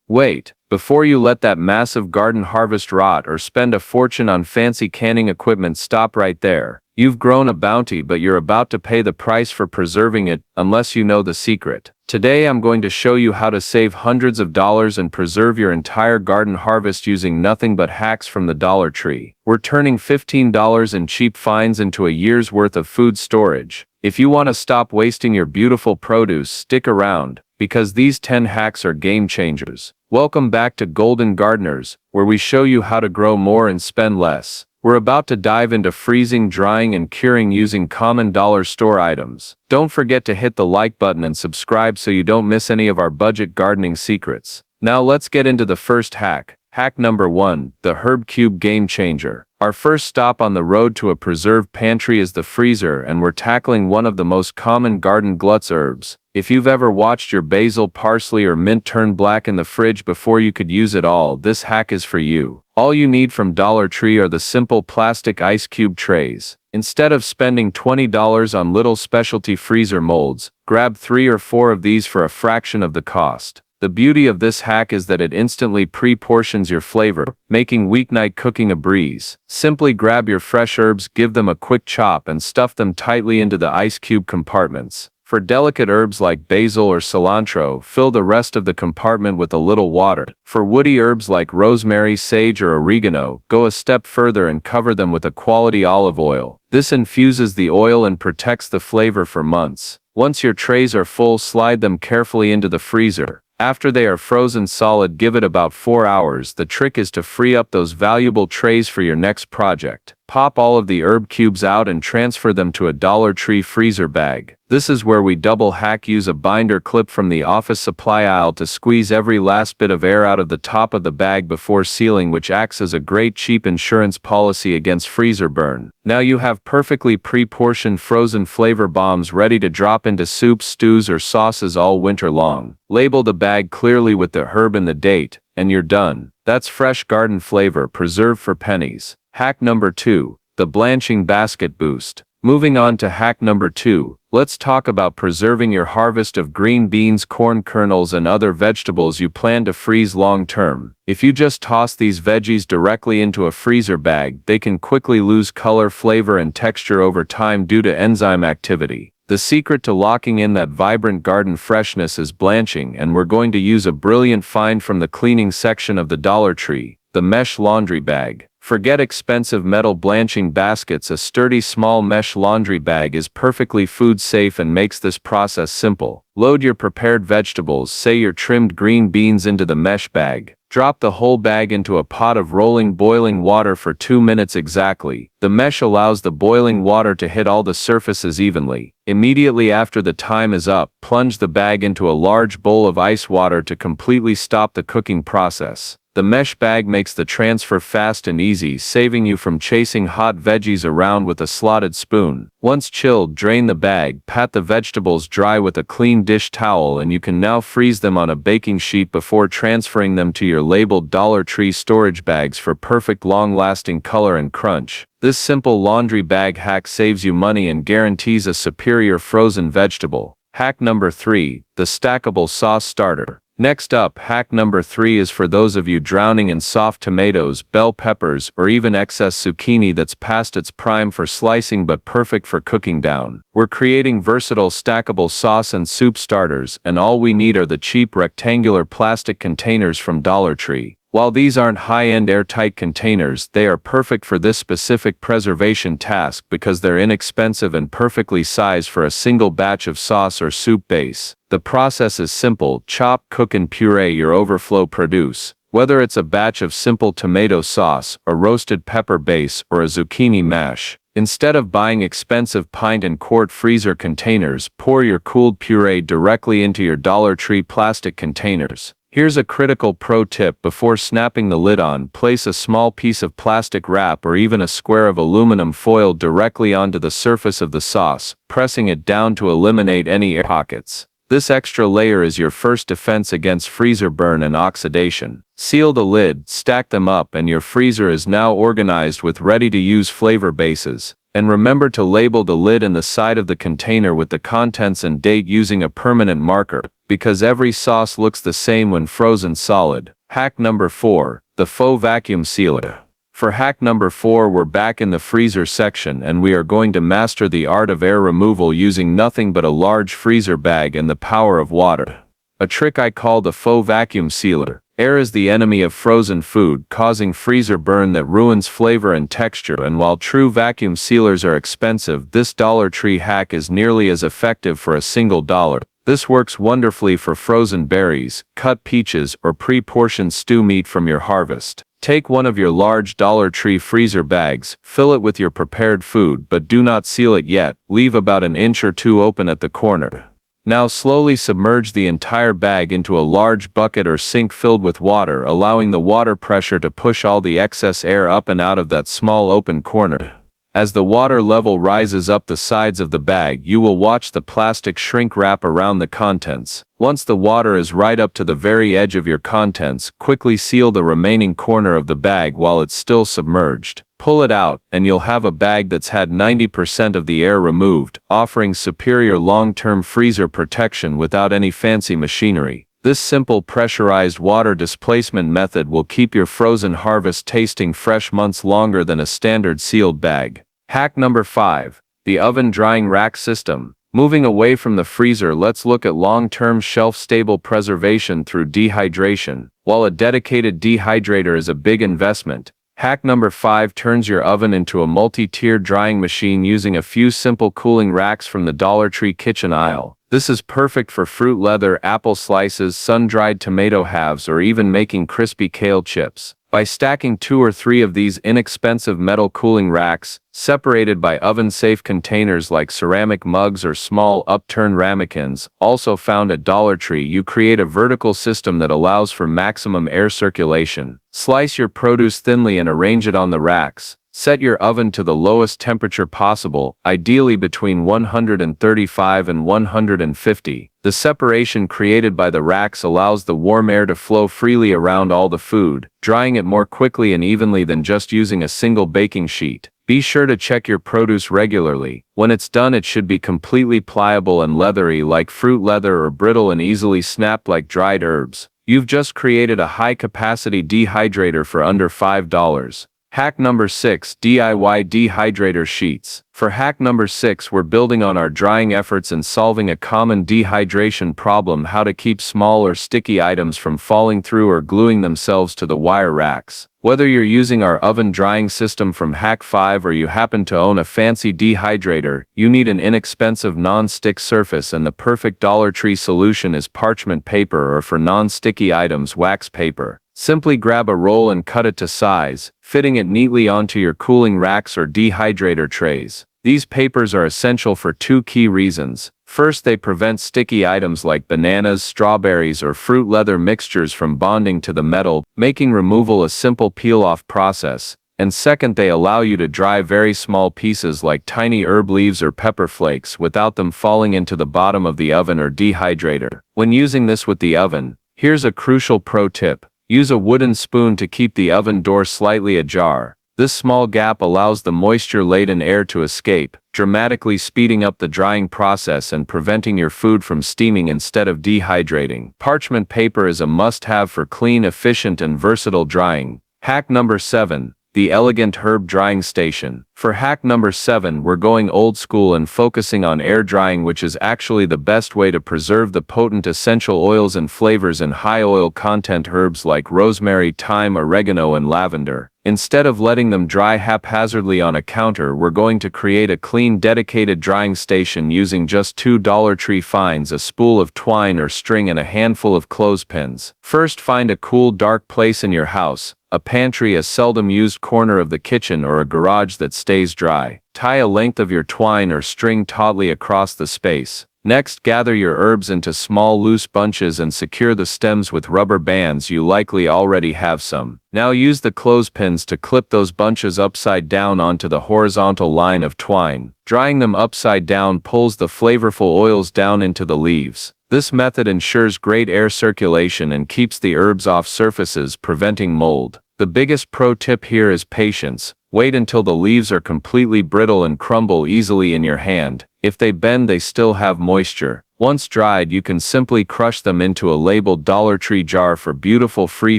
Wait, before you let that massive garden harvest rot or spend a fortune on fancy canning equipment, stop right there. You've grown a bounty, but you're about to pay the price for preserving it, unless you know the secret. Today I'm going to show you how to save hundreds of dollars and preserve your entire garden harvest using nothing but hacks from the Dollar Tree. We're turning $15 in cheap finds into a year's worth of food storage. If you want to stop wasting your beautiful produce, stick around, because these 10 hacks are game changers. Welcome back to Golden Gardeners, where we show you how to grow more and spend less. We're about to dive into freezing, drying, and curing using common dollar store items. Don't forget to hit the like button and subscribe so you don't miss any of our budget gardening secrets. Now let's get into the first hack. Hack number 1, the Herb Cube Game Changer. Our first stop on the road to a preserved pantry is the freezer, and we're tackling one of the most common garden gluts, herbs. If you've ever watched your basil, parsley, or mint turn black in the fridge before you could use it all, this hack is for you. All you need from Dollar Tree are the simple plastic ice cube trays. Instead of spending $20 on little specialty freezer molds, grab 3 or 4 of these for a fraction of the cost. The beauty of this hack is that it instantly pre-portions your flavor, making weeknight cooking a breeze. Simply grab your fresh herbs, give them a quick chop, and stuff them tightly into the ice cube compartments. For delicate herbs like basil or cilantro, fill the rest of the compartment with a little water. For woody herbs like rosemary, sage, or oregano, go a step further and cover them with a quality olive oil. This infuses the oil and protects the flavor for months. Once your trays are full, slide them carefully into the freezer. After they are frozen solid, give it about 4 hours. The trick is to free up those valuable trays for your next project. Pop all of the herb cubes out and transfer them to a Dollar Tree freezer bag. This is where we double hack. Use a binder clip from the office supply aisle to squeeze every last bit of air out of the top of the bag before sealing, which acts as a great cheap insurance policy against freezer burn. Now you have perfectly pre-portioned frozen flavor bombs ready to drop into soups, stews, or sauces all winter long. Label the bag clearly with the herb and the date, and you're done. That's fresh garden flavor preserved for pennies. Hack number 2, the Blanching Basket Boost. Moving on to hack number 2, let's talk about preserving your harvest of green beans, corn kernels, and other vegetables you plan to freeze long term. If you just toss these veggies directly into a freezer bag, they can quickly lose color, flavor, and texture over time due to enzyme activity. The secret to locking in that vibrant garden freshness is blanching, and we're going to use a brilliant find from the cleaning section of the Dollar Tree, the mesh laundry bag. Forget expensive metal blanching baskets. A sturdy small mesh laundry bag is perfectly food safe and makes this process simple. Load your prepared vegetables, say your trimmed green beans, into the mesh bag. Drop the whole bag into a pot of rolling boiling water for 2 minutes exactly. The mesh allows the boiling water to hit all the surfaces evenly. Immediately after the time is up, plunge the bag into a large bowl of ice water to completely stop the cooking process. The mesh bag makes the transfer fast and easy, saving you from chasing hot veggies around with a slotted spoon. Once chilled, drain the bag, pat the vegetables dry with a clean dish towel, and you can now freeze them on a baking sheet before transferring them to your labeled Dollar Tree storage bags for perfect long-lasting color and crunch. This simple laundry bag hack saves you money and guarantees a superior frozen vegetable. Hack number 3, the Stackable Sauce Starter. Next up, hack number 3 is for those of you drowning in soft tomatoes, bell peppers, or even excess zucchini that's past its prime for slicing but perfect for cooking down. We're creating versatile stackable sauce and soup starters, and all we need are the cheap rectangular plastic containers from Dollar Tree. While these aren't high-end airtight containers, they are perfect for this specific preservation task because they're inexpensive and perfectly sized for a single batch of sauce or soup base. The process is simple: chop, cook, and puree your overflow produce. Whether it's a batch of simple tomato sauce, a roasted pepper base, or a zucchini mash. Instead of buying expensive pint and quart freezer containers, pour your cooled puree directly into your Dollar Tree plastic containers. Here's a critical pro tip: before snapping the lid on, place a small piece of plastic wrap or even a square of aluminum foil directly onto the surface of the sauce, pressing it down to eliminate any air pockets. This extra layer is your first defense against freezer burn and oxidation. Seal the lid, stack them up, and your freezer is now organized with ready-to-use flavor bases. And remember to label the lid and the side of the container with the contents and date using a permanent marker, because every sauce looks the same when frozen solid. Hack number 4, the Faux Vacuum Sealer. For hack number 4, we're back in the freezer section and we are going to master the art of air removal using nothing but a large freezer bag and the power of water. A trick I call the Faux Vacuum Sealer. Air is the enemy of frozen food, causing freezer burn that ruins flavor and texture, and while true vacuum sealers are expensive, this Dollar Tree hack is nearly as effective for a single dollar. This works wonderfully for frozen berries, cut peaches, or pre-portioned stew meat from your harvest. Take one of your large Dollar Tree freezer bags, fill it with your prepared food, but do not seal it yet, leave about an inch or two open at the corner. Now slowly submerge the entire bag into a large bucket or sink filled with water, allowing the water pressure to push all the excess air up and out of that small open corner. As the water level rises up the sides of the bag, you will watch the plastic shrink wrap around the contents. Once the water is right up to the very edge of your contents, quickly seal the remaining corner of the bag while it's still submerged. Pull it out, and you'll have a bag that's had 90% of the air removed, offering superior long-term freezer protection without any fancy machinery. This simple pressurized water displacement method will keep your frozen harvest tasting fresh months longer than a standard sealed bag. Hack number 5, the oven drying rack system. Moving away from the freezer, let's look at long-term shelf-stable preservation through dehydration. While a dedicated dehydrator is a big investment, hack number 5 turns your oven into a multi-tiered drying machine using a few simple cooling racks from the Dollar Tree kitchen aisle. This is perfect for fruit leather, apple slices, sun-dried tomato halves, or even making crispy kale chips. By stacking 2 or 3 of these inexpensive metal cooling racks, separated by oven-safe containers like ceramic mugs or small upturned ramekins, also found at Dollar Tree, you create a vertical system that allows for maximum air circulation. Slice your produce thinly and arrange it on the racks. Set your oven to the lowest temperature possible, ideally between 135 and 150. The separation created by the racks allows the warm air to flow freely around all the food, drying it more quickly and evenly than just using a single baking sheet. Be sure to check your produce regularly. When it's done, it should be completely pliable and leathery like fruit leather, or brittle and easily snapped like dried herbs. You've just created a high-capacity dehydrator for under $5. Hack number 6, DIY dehydrator sheets. For hack number 6, we're building on our drying efforts and solving a common dehydration problem: how to keep small or sticky items from falling through or gluing themselves to the wire racks. Whether you're using our oven drying system from hack 5 or you happen to own a fancy dehydrator, you need an inexpensive non-stick surface, and the perfect Dollar Tree solution is parchment paper, or for non-sticky items, wax paper. Simply grab a roll and cut it to size, fitting it neatly onto your cooling racks or dehydrator trays. These papers are essential for 2 key reasons. First, they prevent sticky items like bananas, strawberries, or fruit leather mixtures from bonding to the metal, making removal a simple peel-off process. And second, they allow you to dry very small pieces like tiny herb leaves or pepper flakes without them falling into the bottom of the oven or dehydrator. When using this with the oven, here's a crucial pro tip. Use a wooden spoon to keep the oven door slightly ajar. This small gap allows the moisture-laden air to escape, dramatically speeding up the drying process and preventing your food from steaming instead of dehydrating. Parchment paper is a must-have for clean, efficient, and versatile drying. Hack number 7, the elegant herb drying station. For hack number 7, we're going old school and focusing on air drying, which is actually the best way to preserve the potent essential oils and flavors in high oil content herbs like rosemary, thyme, oregano, and lavender. Instead of letting them dry haphazardly on a counter, we're going to create a clean, dedicated drying station using just 2 Dollar Tree finds, a spool of twine or string, and a handful of clothespins. First, find a cool, dark place in your house, a pantry, a seldom used corner of the kitchen, or a garage that stays dry. Tie a length of your twine or string tautly across the space. Next, gather your herbs into small loose bunches and secure the stems with rubber bands. You likely already have some. Now use the clothespins to clip those bunches upside down onto the horizontal line of twine. Drying them upside down pulls the flavorful oils down into the leaves. This method ensures great air circulation and keeps the herbs off surfaces, preventing mold. The biggest pro tip here is patience. Wait until the leaves are completely brittle and crumble easily in your hand. If they bend, they still have moisture. Once dried, you can simply crush them into a labeled Dollar Tree jar for beautiful free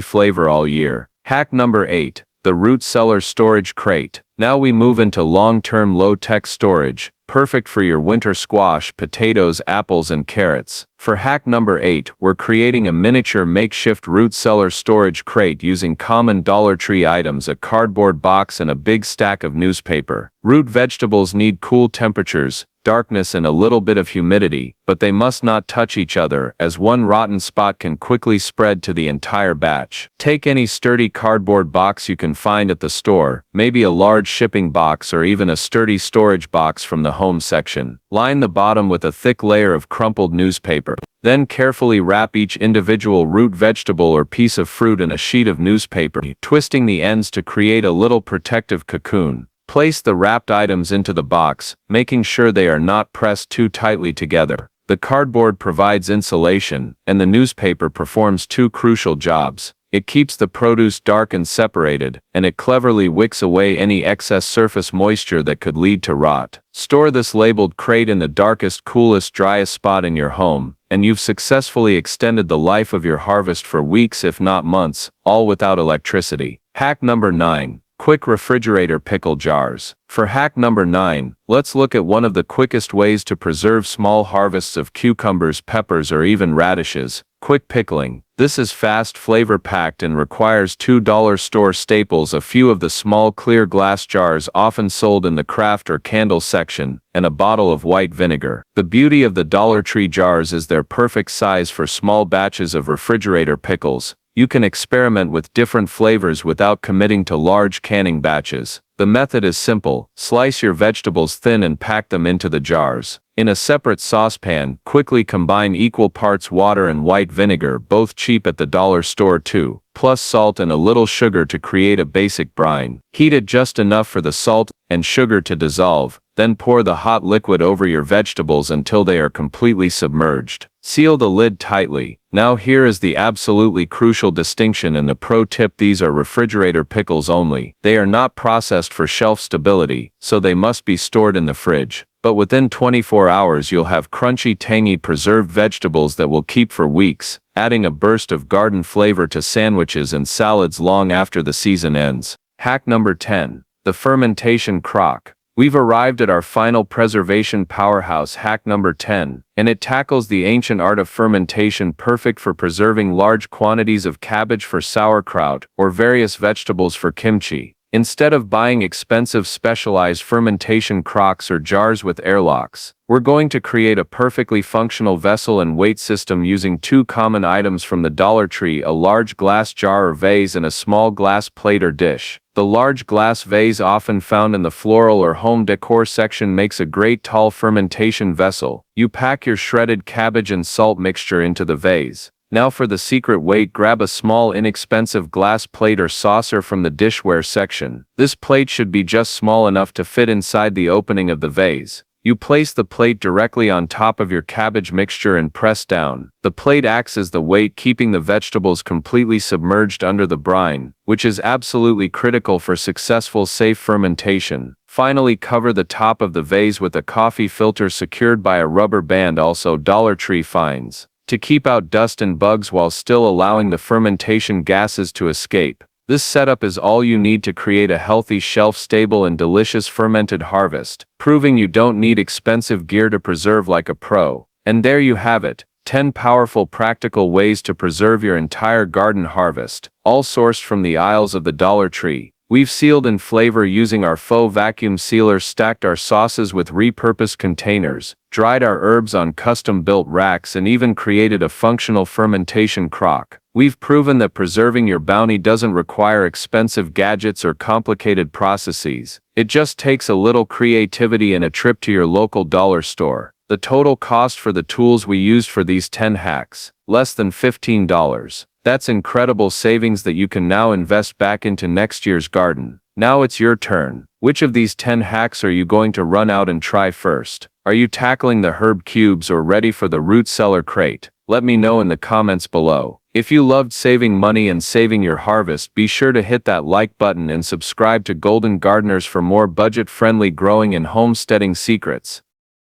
flavor all year. Hack number 8. The Root Cellar Storage Crate. Now we move into long-term low-tech storage, perfect for your winter squash, potatoes, apples, and carrots. For hack number 8, we're creating a miniature makeshift root cellar storage crate using common Dollar Tree items: a cardboard box and a big stack of newspaper. Root vegetables need cool temperatures, darkness, and a little bit of humidity, but they must not touch each other, as one rotten spot can quickly spread to the entire batch. Take any sturdy cardboard box you can find at the store, maybe a large shipping box or even a sturdy storage box from the home section. Line the bottom with a thick layer of crumpled newspaper. Then carefully wrap each individual root vegetable or piece of fruit in a sheet of newspaper, twisting the ends to create a little protective cocoon. Place the wrapped items into the box, making sure they are not pressed too tightly together. The cardboard provides insulation, and the newspaper performs two crucial jobs. It keeps the produce dark and separated, and it cleverly wicks away any excess surface moisture that could lead to rot. Store this labeled crate in the darkest, coolest, driest spot in your home, and you've successfully extended the life of your harvest for weeks if not months, all without electricity. Hack number 9. Quick refrigerator pickle jars. For hack number 9, let's look at one of the quickest ways to preserve small harvests of cucumbers, peppers, or even radishes: quick pickling. This is fast, flavor-packed, and requires $2 store staples: a few of the small clear glass jars often sold in the craft or candle section, and a bottle of white vinegar. The beauty of the Dollar Tree jars is their perfect size for small batches of refrigerator pickles. You can experiment with different flavors without committing to large canning batches. The method is simple: slice your vegetables thin and pack them into the jars. In a separate saucepan, quickly combine equal parts water and white vinegar, both cheap at the dollar store too, plus salt and a little sugar to create a basic brine. Heat it just enough for the salt and sugar to dissolve, then pour the hot liquid over your vegetables until they are completely submerged. Seal the lid tightly. Now here is the absolutely crucial distinction and the pro tip: these are refrigerator pickles only. They are not processed for shelf stability, so they must be stored in the fridge. But within 24 hours you'll have crunchy, tangy, preserved vegetables that will keep for weeks, adding a burst of garden flavor to sandwiches and salads long after the season ends. Hack number 10. The fermentation crock. We've arrived at our final preservation powerhouse, hack number 10, and it tackles the ancient art of fermentation, perfect for preserving large quantities of cabbage for sauerkraut or various vegetables for kimchi. Instead of buying expensive specialized fermentation crocks or jars with airlocks, we're going to create a perfectly functional vessel and weight system using two common items from the Dollar Tree: a large glass jar or vase and a small glass plate or dish. The large glass vase, often found in the floral or home decor section, makes a great tall fermentation vessel. You pack your shredded cabbage and salt mixture into the vase. Now for the secret weight: grab a small inexpensive glass plate or saucer from the dishware section. This plate should be just small enough to fit inside the opening of the vase. You place the plate directly on top of your cabbage mixture and press down. The plate acts as the weight, keeping the vegetables completely submerged under the brine, which is absolutely critical for successful, safe fermentation. Finally, cover the top of the vase with a coffee filter secured by a rubber band, also Dollar Tree finds, to keep out dust and bugs while still allowing the fermentation gases to escape. This setup is all you need to create a healthy, shelf-stable, and delicious fermented harvest, proving you don't need expensive gear to preserve like a pro. And there you have it, 10 powerful, practical ways to preserve your entire garden harvest, all sourced from the aisles of the Dollar Tree. We've sealed in flavor using our Faux Vacuum Sealer, stacked our sauces with repurposed containers, dried our herbs on custom-built racks, and even created a functional fermentation crock. We've proven that preserving your bounty doesn't require expensive gadgets or complicated processes. It just takes a little creativity and a trip to your local dollar store. The total cost for the tools we used for these 10 hacks: less than $15. That's incredible savings that you can now invest back into next year's garden. Now it's your turn. Which of these 10 hacks are you going to run out and try first? Are you tackling the herb cubes or ready for the root cellar crate? Let me know in the comments below. If you loved saving money and saving your harvest, be sure to hit that like button and subscribe to Golden Gardeners for more budget-friendly growing and homesteading secrets.